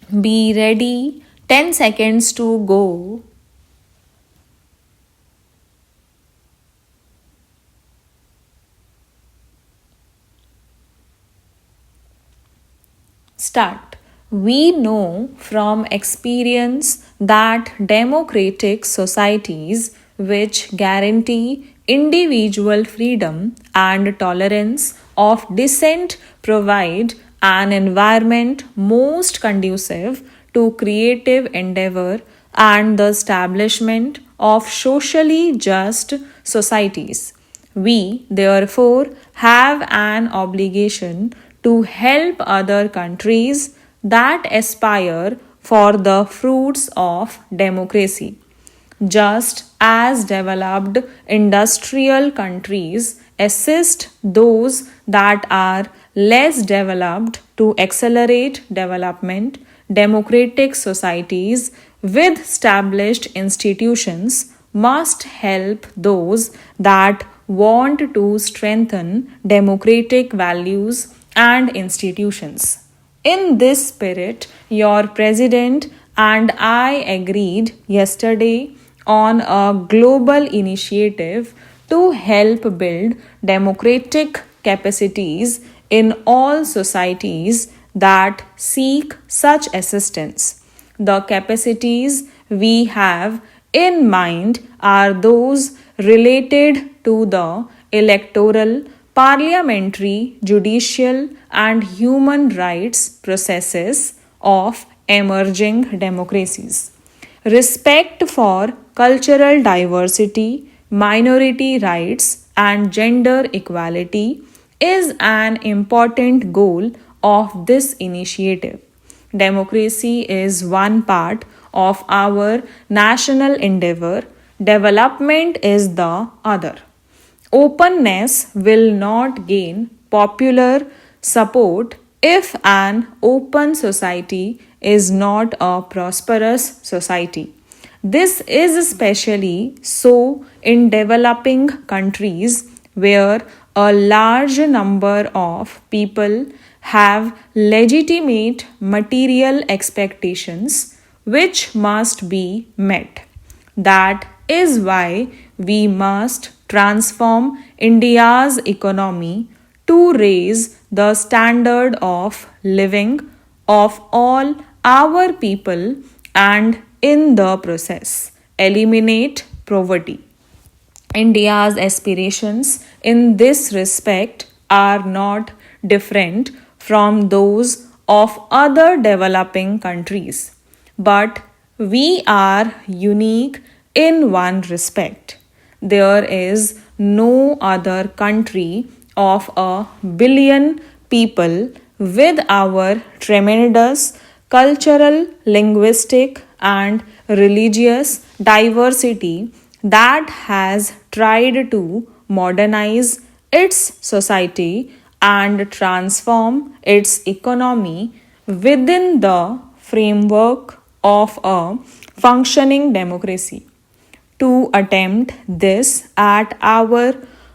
Be ready. 10 seconds to go. Start. We know from experience that democratic societies which guarantee individual freedom and tolerance of dissent provide an environment most conducive to creative endeavor and the establishment of socially just societies. We, therefore, have an obligation to help other countries that aspire for the fruits of democracy. Just as developed industrial countries assist those that are less developed to accelerate development, democratic societies with established institutions must help those that want to strengthen democratic values and institutions. In this spirit, your president and I agreed yesterday on a global initiative to help build democratic capacities in all societies that seek such assistance. The capacities we have in mind are those related to the electoral, parliamentary, judicial, and human rights processes of emerging democracies. Respect for cultural diversity, minority rights, and gender equality is an important goal of this initiative. Democracy is one part of our national endeavor, development is the other. Openness will not gain popular support if an open society is not a prosperous society. This is especially so in developing countries where a large number of people have legitimate material expectations which must be met. That is why we must transform India's economy to raise the standard of living of all our people and in the process eliminate poverty. India's aspirations in this respect are not different from those of other developing countries, but we are unique in one respect. There is no other country of a billion people with our tremendous cultural, linguistic, and religious diversity that has tried to modernize its society and transform its economy within the framework of a functioning democracy. To attempt this at our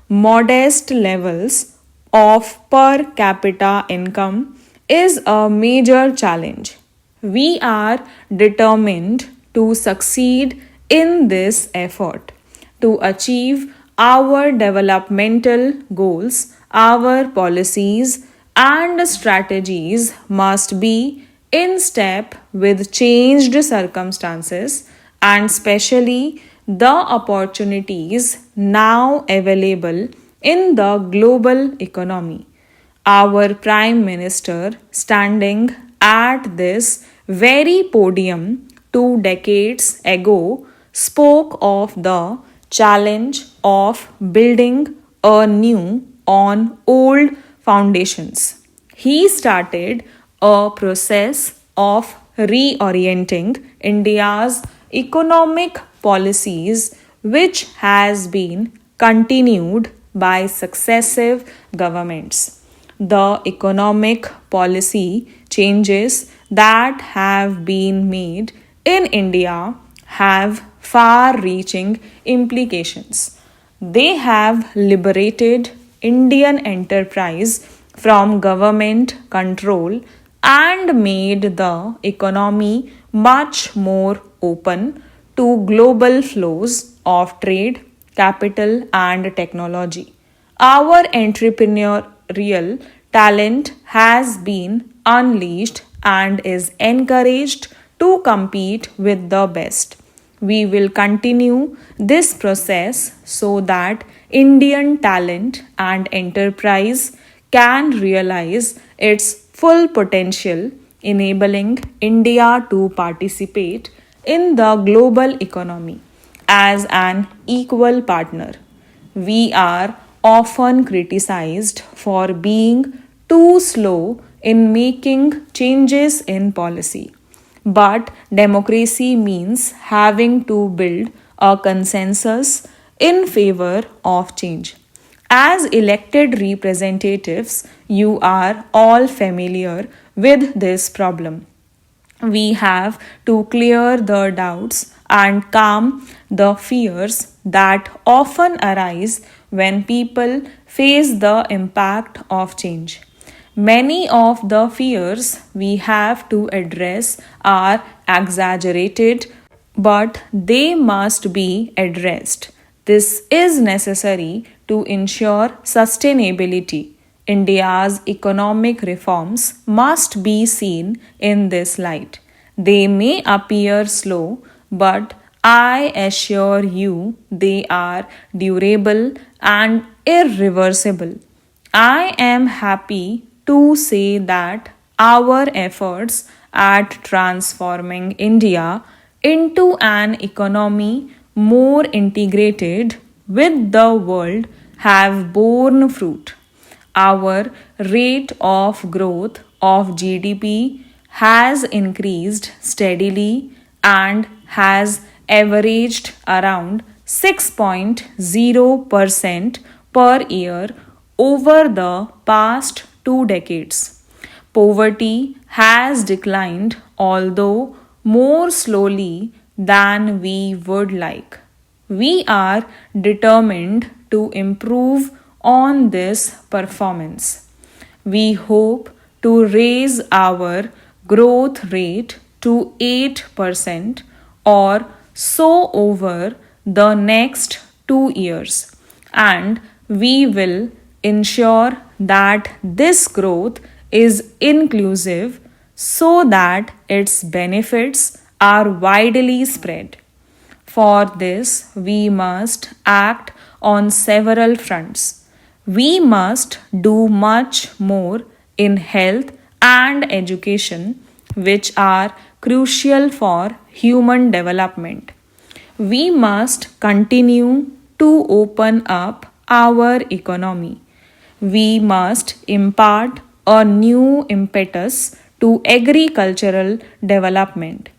modest levels of per capita income is a major challenge. We are determined to succeed in this effort. To achieve our developmental goals, our policies and strategies must be in step with changed circumstances and especially the opportunities now available in the global economy. Our Prime Minister, standing at this very podium 2 decades ago, spoke of the challenge of building anew on old foundations. He started a process of reorienting India's economic policies, which has been continued by successive governments. The economic policy changes that have been made in India have far reaching implications. They have liberated Indian enterprise from government control and made the economy much more open to global flows of trade, capital, and technology. Our entrepreneurial talent has been unleashed and is encouraged to compete with the best. We will continue this process so that Indian talent and enterprise can realize its full potential, enabling India to participate in the global economy as an equal partner. We are often criticized for being too slow in making changes in policy. But democracy means having to build a consensus in favor of change. As elected representatives, you are all familiar with this problem. We have to clear the doubts and calm the fears that often arise when people face the impact of change. Many of the fears we have to address are exaggerated, but they must be addressed. This is necessary to ensure sustainability. India's economic reforms must be seen in this light. They may appear slow, but I assure you they are durable and irreversible. I am happy to say that our efforts at transforming India into an economy more integrated with the world have borne fruit. Our rate of growth of GDP has increased steadily and has averaged around 6.0% per year over the past 2 decades. Poverty has declined, although more slowly than we would like. We are determined to improve on this performance. We hope to raise our growth rate to 8% or so over the next 2 years, and we will ensure that this growth is inclusive so that its benefits are widely spread. For this, we must act on several fronts. We must do much more in health and education, which are crucial for human development. We must continue to open up our economy. We must impart a new impetus to agricultural development.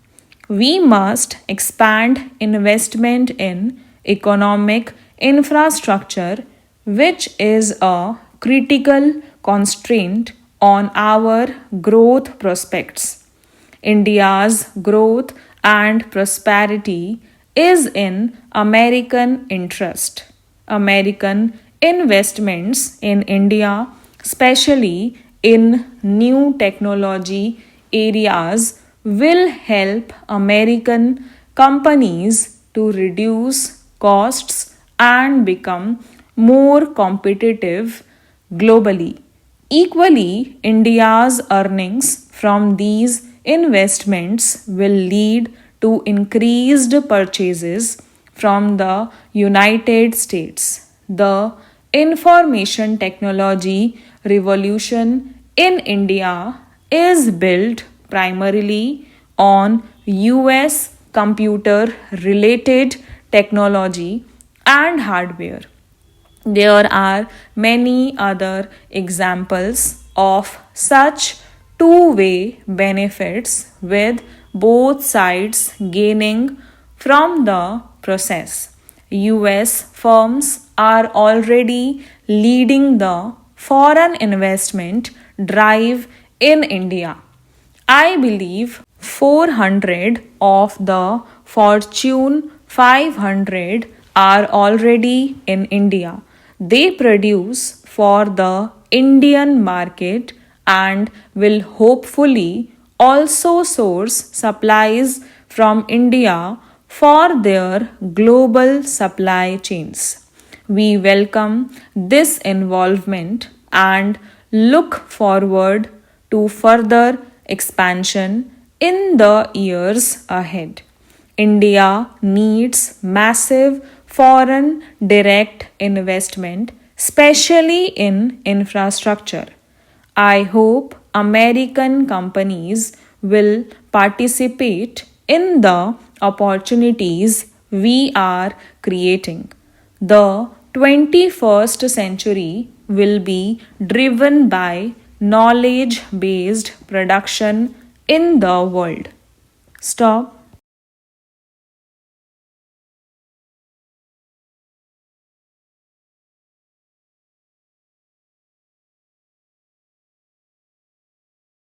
We must expand investment in economic infrastructure, which is a critical constraint on our growth prospects. India's growth and prosperity is in American interest. American investments in India, especially in new technology areas, will help American companies to reduce costs and become more competitive globally. Equally, India's earnings from these investments will lead to increased purchases from the United States. The information technology revolution in India is built primarily on US computer related technology and hardware. There are many other examples of such two-way benefits with both sides gaining from the process. US firms are already leading the foreign investment drive in India. I believe 400 of the Fortune 500 are already in India. They produce for the Indian market and will hopefully also source supplies from India for their global supply chains. We welcome this involvement and look forward to further expansion in the years ahead. India needs massive foreign direct investment, especially in infrastructure. I hope American companies will participate in the opportunities we are creating. The 21st century will be driven by knowledge based production in the world. Stop.